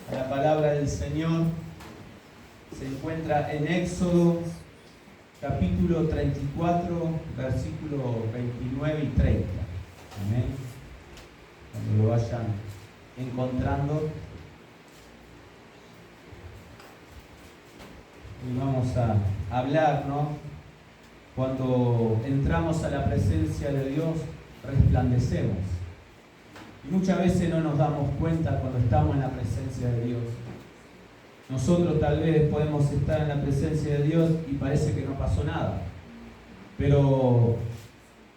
a la palabra del Señor se encuentra en Éxodo capítulo 34, versículos 29 y 30. Amén. Cuando lo vayan encontrando. Y vamos a hablar, ¿no? Cuando entramos a la presencia de Dios, resplandecemos. Y muchas veces no nos damos cuenta cuando estamos en la presencia de Dios. Nosotros tal vez podemos estar en la presencia de Dios y parece que no pasó nada. Pero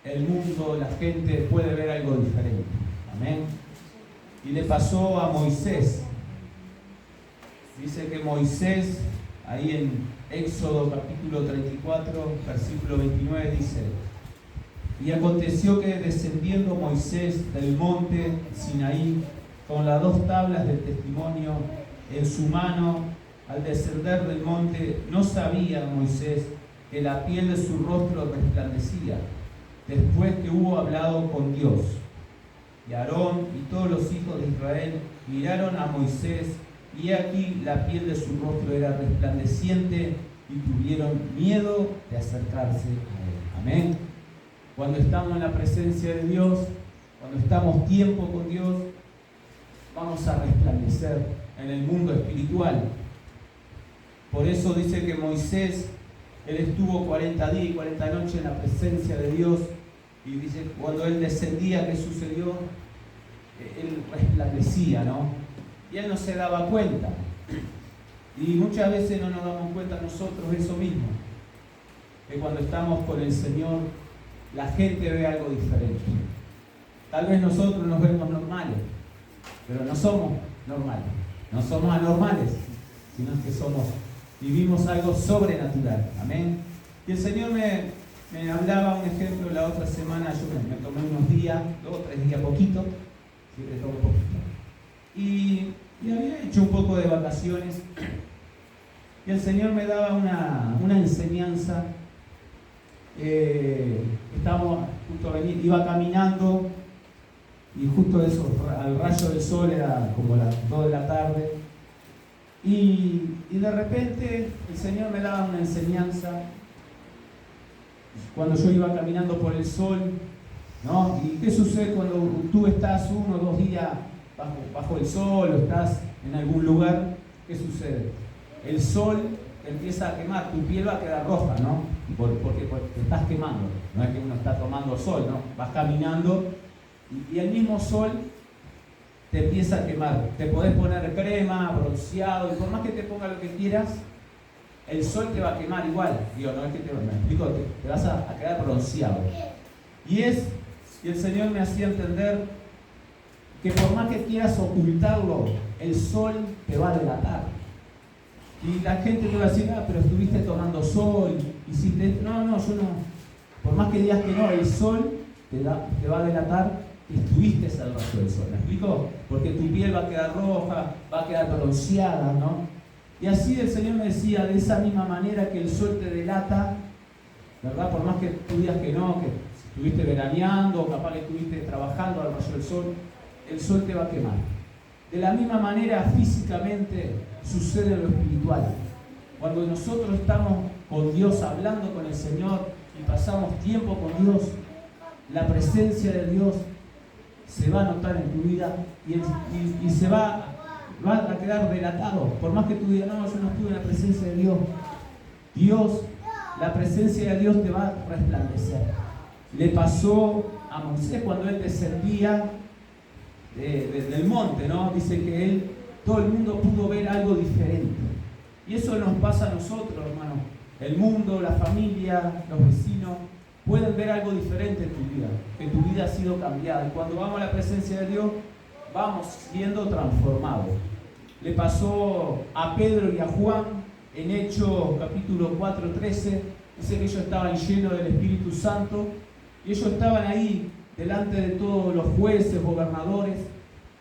el mundo, la gente puede ver algo diferente. Amén. Y le pasó a Moisés. Dice que Moisés, ahí en Éxodo capítulo 34, versículo 29, dice: y aconteció que descendiendo Moisés del monte Sinaí con las 2 tablas del testimonio en su mano, al descender del monte, no sabía Moisés que la piel de su rostro resplandecía, después que hubo hablado con Dios. Y Aarón y todos los hijos de Israel miraron a Moisés, y aquí la piel de su rostro era resplandeciente, y tuvieron miedo de acercarse a él. Amén. Cuando estamos en la presencia de Dios, cuando estamos tiempo con Dios, vamos a resplandecer en el mundo espiritual. Por eso dice que Moisés, él estuvo 40 días y 40 noches en la presencia de Dios, y dice, cuando él descendía, ¿qué sucedió? Él resplandecía, ¿no? Y él no se daba cuenta. Y muchas veces no nos damos cuenta nosotros eso mismo, que cuando estamos con el Señor, la gente ve algo diferente. Tal vez nosotros nos vemos normales, pero no somos normales, no somos anormales, sino que vivimos algo sobrenatural. Amén. Y el Señor me hablaba un ejemplo la otra semana. Yo me tomé unos días, 2 o 3 días, poquito, siempre tomo poquito. Y había hecho un poco de vacaciones, y el Señor me daba una enseñanza. Iba caminando, y justo eso, al rayo del sol, era como las 2 de la tarde, y de repente el Señor me daba una enseñanza cuando yo iba caminando por el sol, ¿no? ¿Y qué sucede cuando tú estás 1 o 2 días bajo el sol, o estás en algún lugar? ¿Qué sucede? El sol te empieza a quemar, tu piel va a quedar roja, ¿no? Porque te estás quemando. No es que uno está tomando sol, ¿no? Vas caminando y el mismo sol te empieza a quemar. Te podés poner crema, bronceado, y por más que te pongas lo que quieras, el sol te va a quemar igual. Digo, no es que me explico, te vas a quedar bronceado. Y el Señor me hacía entender que por más que quieras ocultarlo, el sol te va a delatar. Y la gente te va a decir, pero estuviste tomando sol, hiciste... No, yo no. Por más que digas que no, el sol te va a delatar que estuviste al rayo del sol. ¿Me explico? Porque tu piel va a quedar roja, va a quedar bronceada, ¿no? Y así el Señor me decía, de esa misma manera que el sol te delata, ¿verdad? Por más que tú digas que no, que estuviste veraneando, o capaz que estuviste trabajando al rayo del sol, el sol te va a quemar. De la misma manera, físicamente, sucede en lo espiritual. Cuando nosotros estamos con Dios, hablando con el Señor, y pasamos tiempo con Dios, la presencia de Dios se va a notar en tu vida, y se va a quedar delatado. Por más que tú digas, no, yo no estuve en la presencia de Dios, la presencia de Dios te va a resplandecer. Le pasó a Moisés cuando él descendía del monte, ¿no? Dice que todo el mundo pudo ver algo diferente. Y eso nos pasa a nosotros, hermano. El mundo, la familia, los vecinos pueden ver algo diferente en tu vida, que tu vida ha sido cambiada. Y cuando vamos a la presencia de Dios, vamos siendo transformados. Le pasó a Pedro y a Juan en Hechos capítulo 4:13. Dice que ellos estaban llenos del Espíritu Santo, y ellos estaban ahí delante de todos los jueces, gobernadores,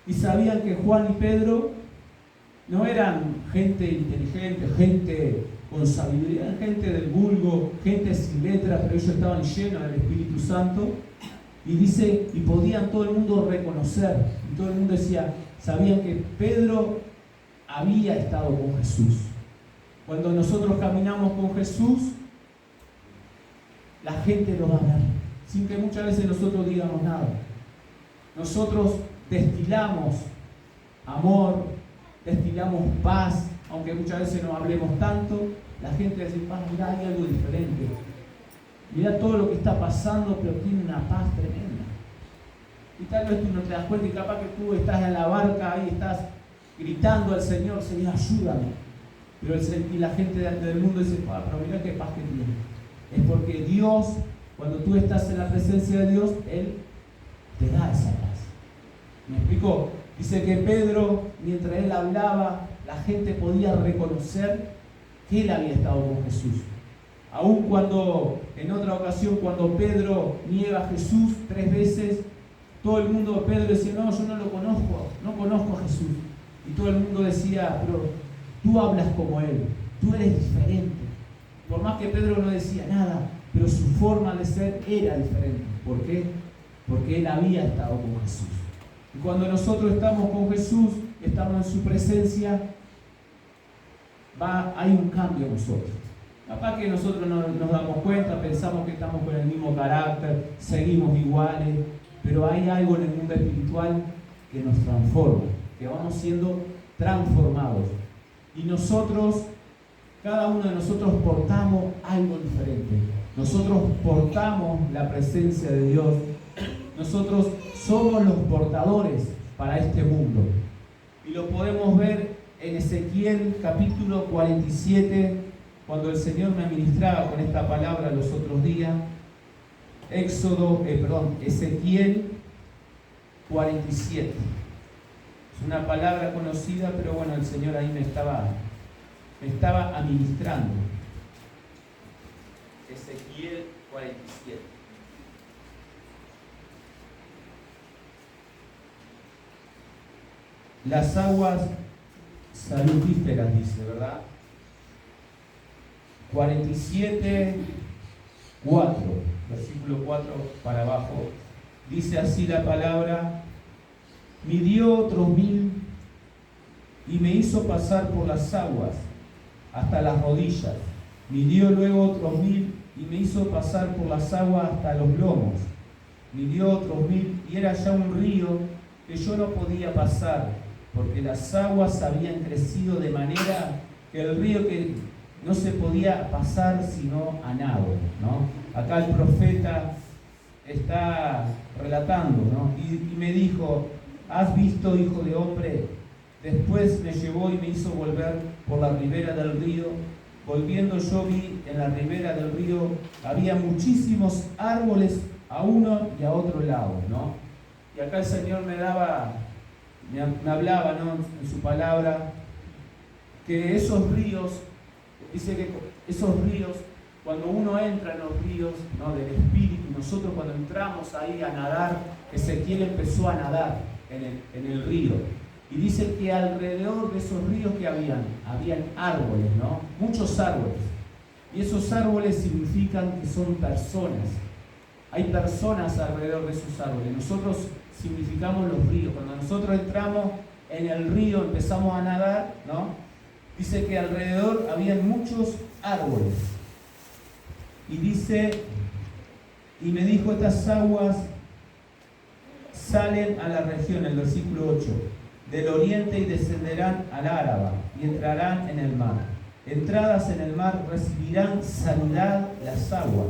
y sabían que Juan y Pedro no eran gente inteligente, gente con sabiduría, gente del vulgo, gente sin letra, pero ellos estaban llenos del Espíritu Santo. Y dice, y podían todo el mundo reconocer, y todo el mundo decía, sabían que Pedro había estado con Jesús. Cuando nosotros caminamos con Jesús, la gente lo va a ver, sin que muchas veces nosotros digamos nada. Nosotros destilamos amor, destilamos paz, aunque muchas veces no hablemos tanto, la gente dice, mirá, hay algo diferente. Mirá todo lo que está pasando, pero tiene una paz tremenda. Y tal vez tú no te das cuenta, y capaz que tú estás en la barca ahí, estás gritando al Señor, Señor, ayúdame. Pero y la gente del mundo dice, pero mirá qué paz que tiene. Es porque Dios, cuando tú estás en la presencia de Dios, Él te da esa paz. ¿Me explico? Dice que Pedro, mientras él hablaba, la gente podía reconocer que él había estado con Jesús. Aun cuando, en otra ocasión, cuando Pedro niega a Jesús 3 veces, todo el mundo, Pedro decía, no, yo no lo conozco, no conozco a Jesús. Y todo el mundo decía, pero tú hablas como él, tú eres diferente. Por más que Pedro no decía nada, pero su forma de ser era diferente. ¿Por qué? Porque él había estado con Jesús. Y cuando nosotros estamos con Jesús, estamos en su presencia, hay un cambio en nosotros. Capaz que nosotros no nos damos cuenta, pensamos que estamos con el mismo carácter, seguimos iguales, pero hay algo en el mundo espiritual que nos transforma, que vamos siendo transformados. Y nosotros, cada uno de nosotros portamos algo diferente. Nosotros portamos la presencia de Dios. Nosotros somos los portadores para este mundo. Y lo podemos ver en Ezequiel capítulo 47, cuando el Señor me ministraba con esta palabra los otros días. Ezequiel 47. Es una palabra conocida, pero bueno, el Señor ahí me estaba administrando. Ezequiel 47. Las aguas salutíferas, dice, ¿verdad? 47, 4, versículo 4 para abajo. Dice así la palabra: midió otros 1000 y me hizo pasar por las aguas hasta las rodillas. Midió luego otros 1000 y me hizo pasar por las aguas hasta los lomos. Midió otros 1000 y era ya un río que yo no podía pasar, porque las aguas habían crecido de manera que el río que no se podía pasar sino a nado, ¿no? Acá el profeta está relatando, ¿no? Y me dijo: ¿has visto, hijo de hombre? Después me llevó y me hizo volver por la ribera del río. Volviendo yo vi en la ribera del río había muchísimos árboles a uno y a otro lado, ¿no? Y acá el Señor me hablaba, ¿no?, en su palabra, que esos ríos, dice que esos ríos, cuando uno entra en los ríos, ¿no?, del Espíritu, nosotros cuando entramos ahí a nadar, Ezequiel empezó a nadar en el río. Y dice que alrededor de esos ríos que habían árboles, ¿no? Muchos árboles. Y esos árboles significan que son personas. Hay personas alrededor de esos árboles. Nosotros significamos los ríos. Cuando nosotros entramos en el río, empezamos a nadar, ¿no? Dice que alrededor habían muchos árboles. Y dice, y me dijo: estas aguas salen a la región, el versículo 8, del oriente, y descenderán al Áraba y entrarán en el mar. Entradas en el mar recibirán sanidad las aguas,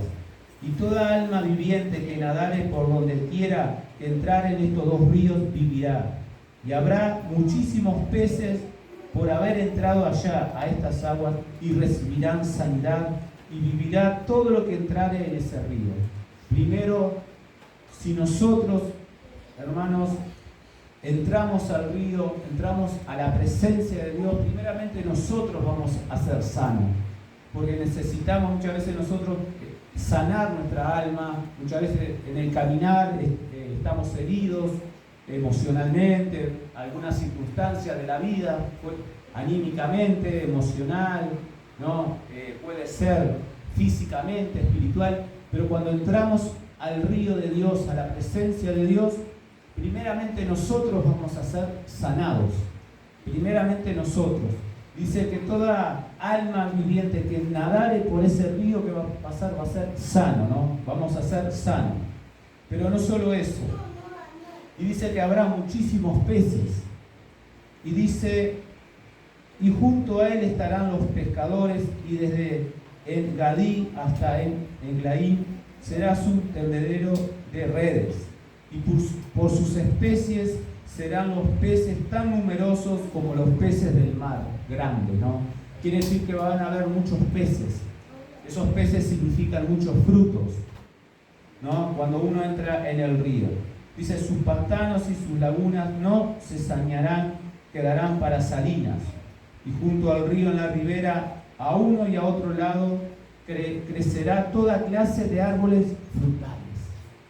y toda alma viviente que nadare por donde quiera que entrar en estos dos ríos vivirá. Y habrá muchísimos peces por haber entrado allá a estas aguas, y recibirán sanidad, y vivirá todo lo que entrare en ese río. Primero, si nosotros, hermanos, entramos al río, entramos a la presencia de Dios, primeramente nosotros vamos a ser sanos, porque necesitamos muchas veces nosotros sanar nuestra alma. Muchas veces en el caminar estamos heridos emocionalmente, algunas circunstancias de la vida, anímicamente, emocional, ¿no? Puede ser físicamente, espiritual, pero cuando entramos al río de Dios, a la presencia de Dios, primeramente nosotros vamos a ser sanados. primeramente nosotros. Dice que toda alma viviente que nadare por ese río que va a pasar va a ser sano, ¿no? Vamos a ser sanos. Pero no solo eso. Y dice que habrá muchísimos peces. Y dice, y junto a él estarán los pescadores, y desde En Gadí hasta en Eglaim será su tendedero de redes. Y por sus especies serán los peces tan numerosos como los peces del mar, grandes, ¿no? Quiere decir que van a haber muchos peces. Esos peces significan muchos frutos, ¿no? Cuando uno entra en el río. Dice, sus pantanos y sus lagunas no se sanearán, quedarán para salinas. Y junto al río en la ribera, a uno y a otro lado, crecerá toda clase de árboles frutales.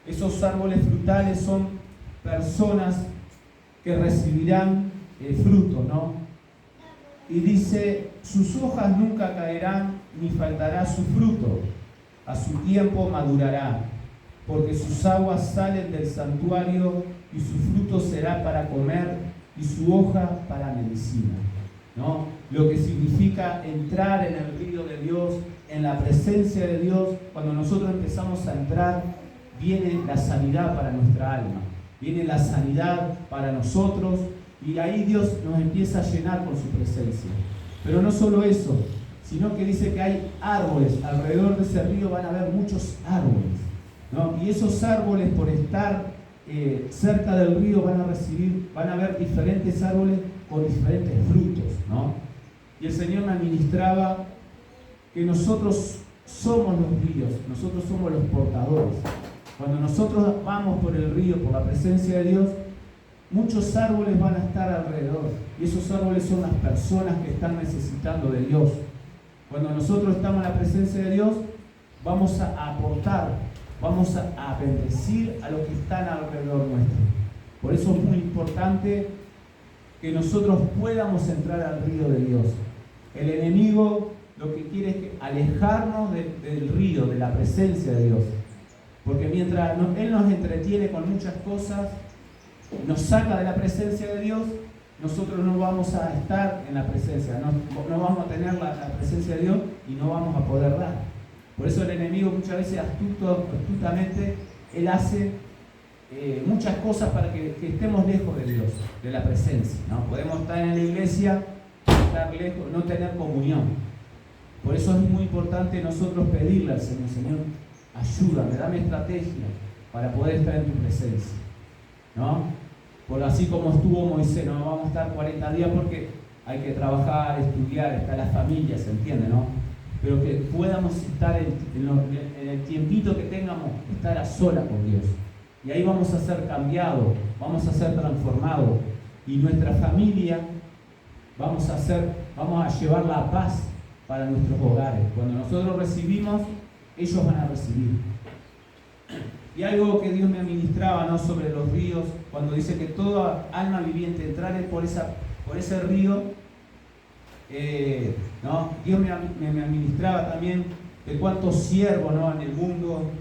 Esos árboles frutales son personas que recibirán fruto, ¿no? Y dice, sus hojas nunca caerán, ni faltará su fruto. A su tiempo madurará, porque sus aguas salen del santuario, y su fruto será para comer, y su hoja para medicina, ¿no? Lo que significa entrar en el río de Dios, en la presencia de Dios. Cuando nosotros empezamos a entrar, viene la sanidad para nuestra alma, viene la sanidad para nosotros, y ahí Dios nos empieza a llenar con su presencia. Pero no solo eso, sino que dice que hay árboles, alrededor de ese río van a haber muchos árboles, ¿no? Y esos árboles, por estar cerca del río, van a haber diferentes árboles con diferentes frutos, ¿no? Y el Señor me administraba que nosotros somos los ríos, nosotros somos los portadores. Cuando nosotros vamos por el río, por la presencia de Dios, muchos árboles van a estar alrededor. Y esos árboles son las personas que están necesitando de Dios. Cuando nosotros estamos en la presencia de Dios, vamos a aportar, vamos a bendecir a los que están alrededor nuestro. Por eso es muy importante que nosotros podamos entrar al río de Dios. El enemigo lo que quiere es alejarnos del río, de la presencia de Dios. Porque mientras Él nos entretiene con muchas cosas, nos saca de la presencia de Dios, nosotros no vamos a estar en la presencia, no vamos a tener la presencia de Dios y no vamos a poder dar. Por eso el enemigo muchas veces astutamente, él hace muchas cosas para que estemos lejos de Dios, de la presencia, ¿no? Podemos estar en la iglesia, estar lejos, no tener comunión. Por eso es muy importante nosotros pedirle al Señor, Señor, ayúdame, dame estrategia para poder estar en tu presencia, ¿no? Por así como estuvo Moisés, no vamos a estar 40 días porque hay que trabajar, estudiar, está la familia, se entiende, ¿no? Pero que podamos estar en el tiempito que tengamos, estar a sola con Dios. Y ahí vamos a ser cambiados, vamos a ser transformados. Y nuestra familia vamos a llevar la paz para nuestros hogares. Cuando nosotros recibimos, ellos van a recibir. Y algo que Dios me administraba, ¿no?, sobre los ríos, cuando dice que toda alma viviente entrare por ese río, ¿no? Dios me administraba también de cuántos siervos, ¿no?, en el mundo,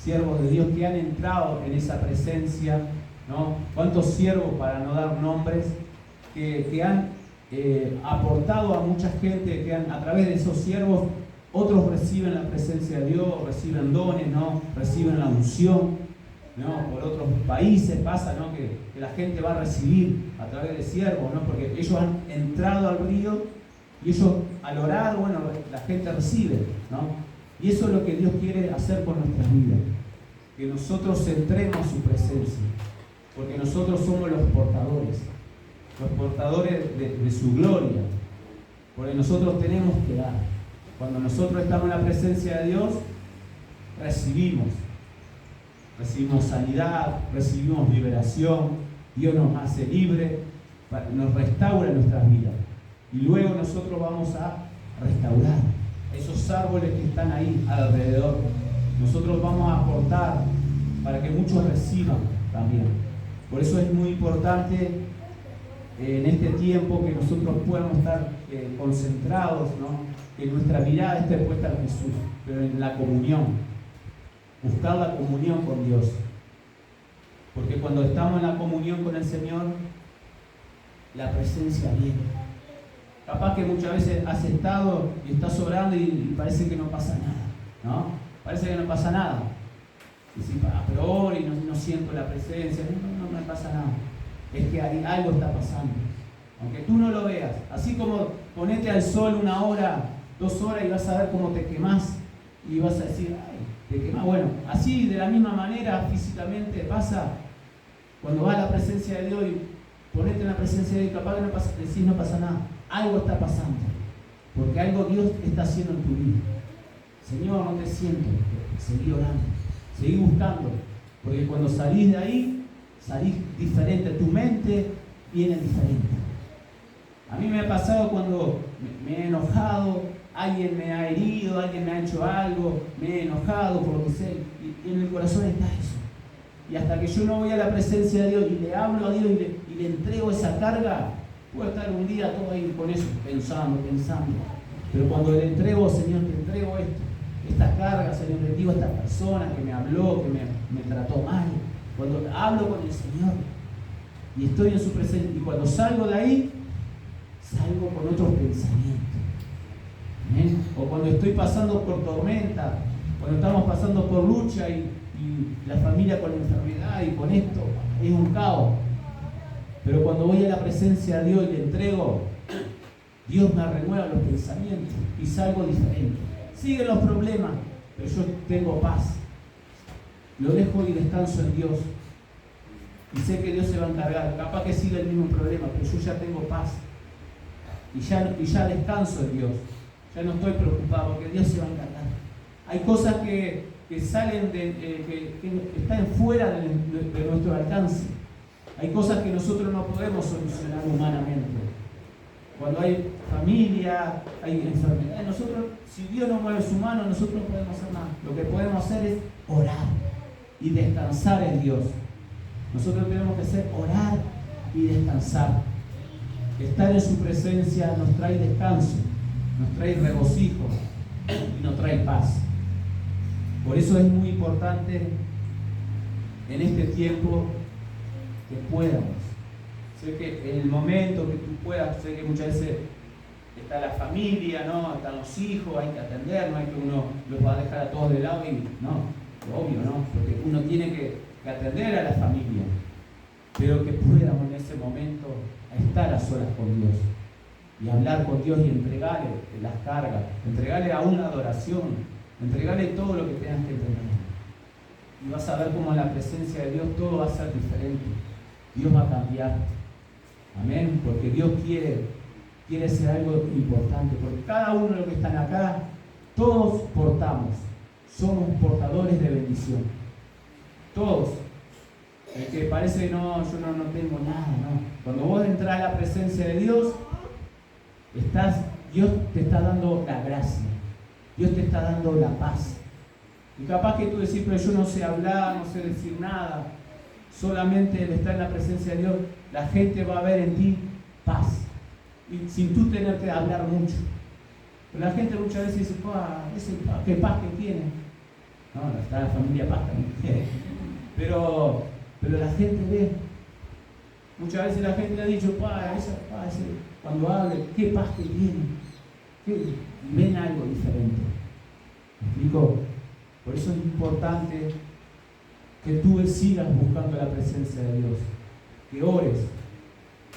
siervos de Dios que han entrado en esa presencia, ¿no? Cuántos siervos, para no dar nombres, que han aportado a mucha gente, que a través de esos siervos otros reciben la presencia de Dios, reciben dones, ¿no?, reciben la unción, ¿no? Por otros países pasa, ¿no?, que la gente va a recibir a través de siervos, ¿no?, porque ellos han entrado al río y ellos al orar, bueno, la gente recibe, ¿no? Y eso es lo que Dios quiere hacer con nuestras vidas, que nosotros entremos a su presencia, porque nosotros somos los portadores de su gloria, porque nosotros tenemos que dar. Cuando nosotros estamos en la presencia de Dios, recibimos sanidad, recibimos liberación, Dios nos hace libre, nos restaura nuestras vidas. Y luego nosotros vamos a restaurar esos árboles que están ahí alrededor. Nosotros vamos a aportar para que muchos reciban también. Por eso es muy importante en este tiempo que nosotros podamos estar concentrados, ¿no?, que nuestra mirada esté puesta en Jesús, pero en la comunión, buscar la comunión con Dios. Porque cuando estamos en la comunión con el Señor, la presencia viene. Capaz que muchas veces has estado y estás orando y parece que no pasa nada, ¿no? Parece que no pasa nada. Y si, pero oro y no siento la presencia, no me pasa nada. Es que algo está pasando. Aunque tú no lo veas. Así como ponete al sol 1 hora, 2 horas y vas a ver cómo te quemás. Y vas a decir, ay, te quemás. Bueno, así de la misma manera físicamente pasa cuando vas a la presencia de Dios y ponete en la presencia de Dios, capaz que decís no pasa nada. Algo está pasando. Porque algo Dios está haciendo en tu vida. Señor, no te siento. Seguí orando. Seguí buscando. Porque cuando salís de ahí, salís diferente. Tu mente viene diferente. A mí me ha pasado cuando me he enojado, alguien me ha herido, alguien me ha hecho algo, me he enojado por lo que sé, y en el corazón está eso. Y hasta que yo no voy a la presencia de Dios y le hablo a Dios y le entrego esa carga, puedo estar un día todo ahí con eso, pensando. Pero cuando le entrego, Señor, te entrego esta carga, Señor, te digo a esta persona que me habló, que me trató mal, cuando hablo con el Señor y estoy en su presencia, y cuando salgo de ahí, salgo con otros pensamientos. ¿Amén? O cuando estoy pasando por tormenta, cuando estamos pasando por lucha y la familia con la enfermedad y con esto, es un caos. Pero cuando voy a la presencia de Dios y le entrego, Dios me renueva los pensamientos y salgo diferente. Siguen los problemas, pero yo tengo paz. Lo dejo y descanso en Dios. Y sé que Dios se va a encargar. Capaz que siga el mismo problema, pero yo ya tengo paz. Y ya descanso en Dios. Ya no estoy preocupado porque Dios se va a encargar. Hay cosas que salen que están fuera de nuestro alcance. Hay cosas que nosotros no podemos solucionar humanamente. Cuando hay familia, hay enfermedad, nosotros, si Dios no mueve su mano, nosotros no podemos hacer nada. Lo que podemos hacer es orar y descansar en Dios. Nosotros tenemos que hacer orar y descansar. Estar en su presencia nos trae descanso, nos trae regocijo y nos trae paz. Por eso es muy importante en este tiempo que podamos. Sé que en el momento que tú puedas, sé que muchas veces está la familia, ¿no? Están los hijos, hay que atender, no hay que uno los va a dejar a todos de lado y no, obvio, ¿no? Porque uno tiene que atender a la familia, pero que podamos en ese momento estar a solas con Dios y hablar con Dios y entregarle las cargas, entregarle aún la adoración, entregarle todo lo que tengas que entregar. Y vas a ver cómo en la presencia de Dios todo va a ser diferente. Dios va a cambiar. Amén. Porque Dios quiere hacer algo importante. Porque cada uno de los que están acá, todos somos portadores de bendición. Todos. El que parece que no, yo no tengo nada, no. Cuando vos entras a la presencia de Dios, Dios te está dando la gracia. Dios te está dando la paz. Y capaz que tú decís, pero yo no sé hablar, no sé decir nada. Solamente el estar en la presencia de Dios, la gente va a ver en ti paz. Y sin tú tener que hablar mucho. Pero la gente muchas veces dice, qué paz que tiene. No, está la familia paz también. Pero la gente ve. Muchas veces la gente ha dicho, cuando hable, qué paz que tiene. Y ven algo diferente. ¿Me explico? Por eso es importante que tú sigas buscando la presencia de Dios, que ores,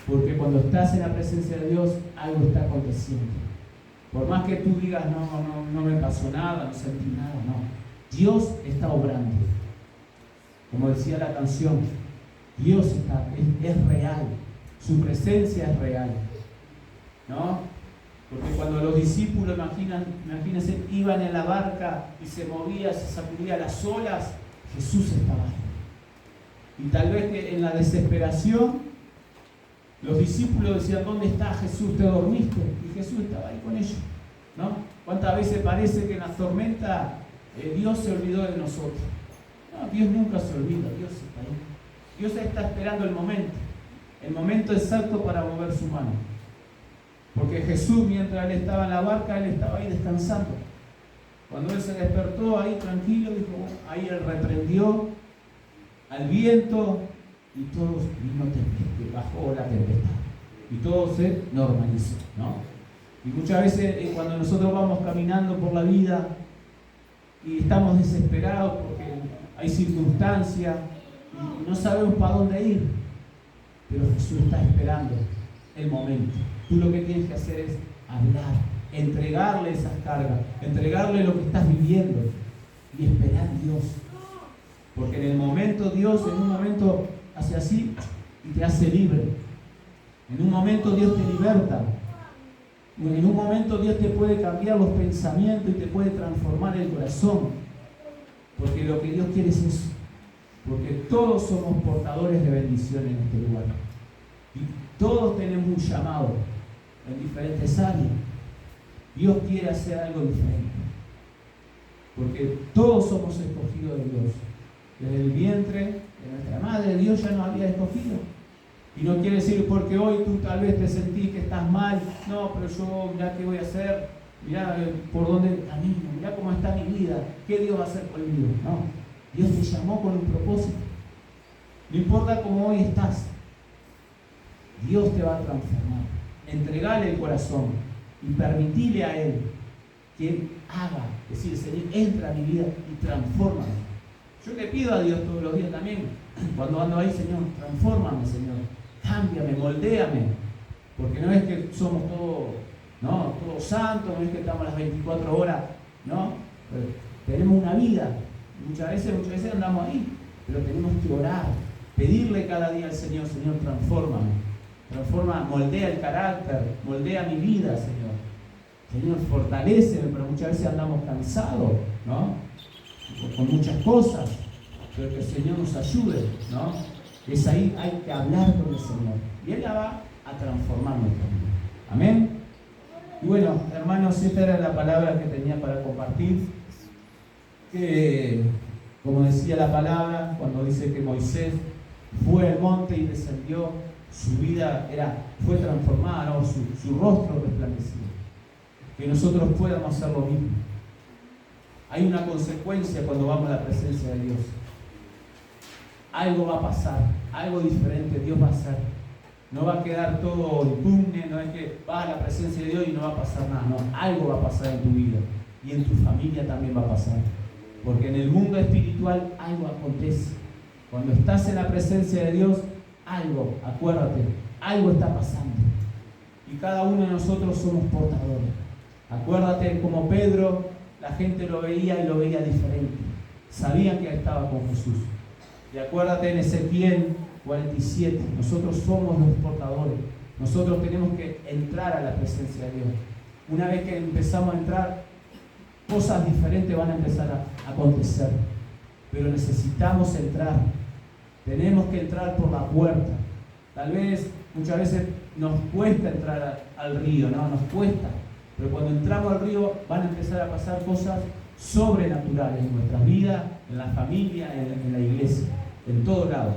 porque cuando estás en la presencia de Dios, algo está aconteciendo. Por más que tú digas, no me pasó nada, no sentí nada, no. Dios está obrando. Como decía la canción, Dios es real, su presencia es real, ¿no? Porque cuando los discípulos, imagínense, iban en la barca y se movía, se sacudía las olas, Jesús estaba ahí. Y tal vez que en la desesperación, los discípulos decían, ¿dónde está Jesús? ¿Te dormiste? Y Jesús estaba ahí con ellos, ¿no? ¿Cuántas veces parece que en la tormenta Dios se olvidó de nosotros? No, Dios nunca se olvida, Dios está ahí. Dios está esperando el momento exacto para mover su mano. Porque Jesús, mientras él estaba en la barca, él estaba ahí descansando. Cuando él se despertó ahí tranquilo, dijo, ahí él reprendió al viento y todo vino tempestad, bajó la tempestad. y todo se normalizó, ¿no? Y muchas veces cuando nosotros vamos caminando por la vida y estamos desesperados porque hay circunstancias y no sabemos para dónde ir, pero Jesús está esperando el momento. Tú lo que tienes que hacer es hablar, entregarle esas cargas, entregarle lo que estás viviendo y esperar a Dios. Porque en el momento Dios, en un momento hace así y te hace libre. En un momento Dios te liberta. En un momento Dios te puede cambiar los pensamientos y te puede transformar el corazón. Porque lo que Dios quiere es eso. Porque todos somos portadores de bendición en este lugar. Y todos tenemos un llamado en diferentes áreas. Dios quiere hacer algo diferente. Porque todos somos escogidos de Dios. Desde el vientre de nuestra madre, Dios ya nos había escogido. Y no quiere decir porque hoy tú tal vez te sentís que estás mal. No, pero yo, mirá qué voy a hacer. Mirá por dónde camino. Mirá cómo está mi vida. ¿Qué Dios va a hacer conmigo? No. Dios te llamó con un propósito. No importa cómo hoy estás. Dios te va a transformar. Entregale el corazón y permitile a Él que haga. Es decir, Señor, entra a mi vida y transfórmame. Yo le pido a Dios todos los días también, cuando ando ahí, Señor, transfórmame, Señor. Cámbiame, moldéame. Porque no es que somos todos santos, no es que estamos las 24 horas, ¿no? Pero tenemos una vida. Muchas veces andamos ahí, pero tenemos que orar, pedirle cada día al Señor, Señor, transfórmame. Transforma, moldea el carácter, moldea mi vida, Señor. Señor, fortaléceme, pero muchas veces andamos cansados, ¿no? Con muchas cosas, pero que el Señor nos ayude, ¿no? Es ahí, hay que hablar con el Señor. Y Él la va a transformar nuestra vida. Amén. Y bueno, hermanos, esta era la palabra que tenía para compartir. Que, como decía la palabra, cuando dice que Moisés fue al monte y descendió, su vida fue transformada, ¿no? Su rostro resplandeció. Que nosotros podamos hacer lo mismo. Hay una consecuencia cuando vamos a la presencia de Dios. Algo va a pasar, algo diferente Dios va a hacer. No va a quedar todo impune, no es que vas a la presencia de Dios y no va a pasar nada. No, algo va a pasar en tu vida y en tu familia también va a pasar. Porque en el mundo espiritual algo acontece. Cuando estás en la presencia de Dios, algo, acuérdate, algo está pasando. Y cada uno de nosotros somos portadores. Acuérdate como Pedro, la gente lo veía y lo veía diferente. Sabían que estaba con Jesús. Y acuérdate en Ezequiel 47, nosotros somos los portadores. Nosotros tenemos que entrar a la presencia de Dios. Una vez que empezamos a entrar, cosas diferentes van a empezar a acontecer. Pero necesitamos entrar. Tenemos que entrar por la puerta. Tal vez, muchas veces nos cuesta entrar al río, ¿no? Nos cuesta. Pero cuando entramos al río van a empezar a pasar cosas sobrenaturales en nuestra vida, en la familia, en la iglesia, en todo lado.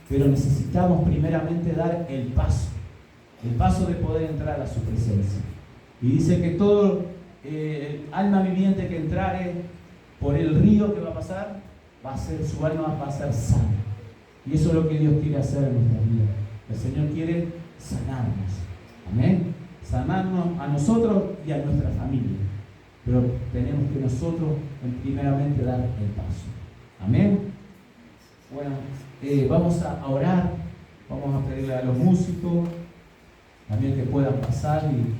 Pero necesitamos primeramente dar el paso de poder entrar a su presencia. Y dice que todo alma viviente que entrare por el río que va a pasar, su alma va a ser sana. Y eso es lo que Dios quiere hacer en nuestra vida. El Señor quiere sanarnos. Amén. Sanarnos a nosotros y a nuestra familia. Pero tenemos que nosotros primeramente dar el paso. Amén. Bueno, vamos a orar. Vamos a pedirle a los músicos también que puedan pasar y